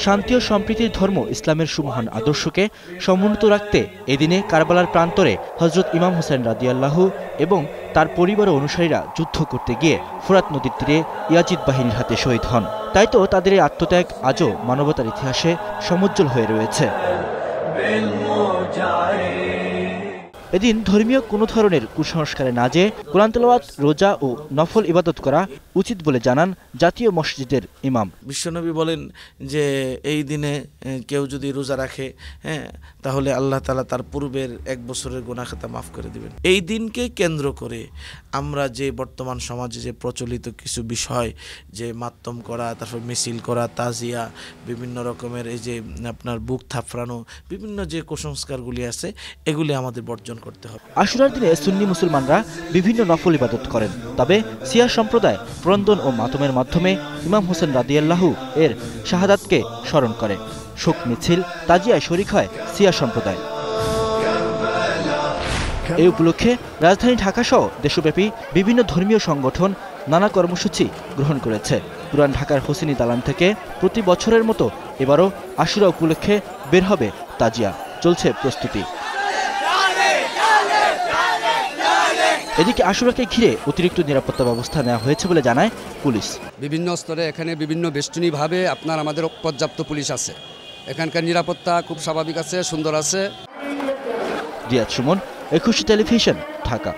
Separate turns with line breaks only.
শান্তি ও সম্প্রীতির ধর্ম ইসলামের সুমহান আদর্শকে সমুন্নত রাখতে এদিনে কারবালার প্রান্তরে হযরত ইমাম হোসেন রাদিয়াল্লাহু এবং তার পরিবার ও অনুসারীরা যুদ্ধ করতে গিয়ে ফোরাত নদীর তীরে ইয়াজিদ বাহিনীর হাতে শহীদ হন। তাই তো তাদের এই আত্মত্যাগ আজও মানবতার ইতিহাসে সমুজ্জ্বল হয়ে রয়েছে। এদিন ধর্মীয় কোনো ধরনের কুসংস্কারে না যেয়ে কোরআন তেলাওয়াত, রোজা ও নফল ইবাদত করা উচিত বলে জানান জাতীয় মসজিদের ইমাম।
বিশ্বনবী বলেন যে এই দিনে কেউ যদি রোজা রাখে তাহলে আল্লাহ তাআলা তার পূর্বের 1 বছরের গুনাহ খাতা মাফ করে দিবেন। এই দিনকে কেন্দ্র করে আমরা যে বর্তমান সমাজে যে প্রচলিত কিছু বিষয়, যে মাতম করা, তারপর মিছিল করা, তাজিয়া, বিভিন্ন রকমের এই যে আপনার বুক থাপড়ানো, বিভিন্ন যে কুসংস্কারগুলি আছে এগুলি আমাদের বর্জন করতে হবে।
আশুরার দিনে সুন্নি মুসলমানরা বিভিন্ন নফল ইবাদত করেন, তবে শিয়া সম্প্রদায় ক্রন্দন ও মাতমের মাধ্যমে ইমাম হোসেন রাদিয়াল্লাহু এর শাহাদাতকে স্মরণ করে। শোক মিছিল, তাজিয়ায় শরীক হয় শিয়া সম্প্রদায়। এই উপলক্ষে রাজধানী ঢাকা সহ দেশব্যাপী বিভিন্ন ধর্মীয় সংগঠন নানা কর্মসূচি গ্রহণ করেছে। পুরান ঢাকার হোসেনি দালান থেকে প্রতি বছরের মতো এবারও আশুরা উপলক্ষে বের হবে তাজিয়া, চলছে প্রস্তুতি। এদিকে আশুরাকে ঘিরে অতিরিক্ত নিরাপত্তা ব্যবস্থা নেওয়া হয়েছে বলে জানায় পুলিশ।
বিভিন্ন স্তরে এখানে বিভিন্ন বেষ্টনীভাবে আমাদের পর্যাপ্ত পুলিশ আছে। এখানকার নিরাপত্তা খুব স্বাভাবিক আছে, সুন্দর আছে।
রিয়াদ সুমন, একুশে টেলিভিশন, ঢাকা।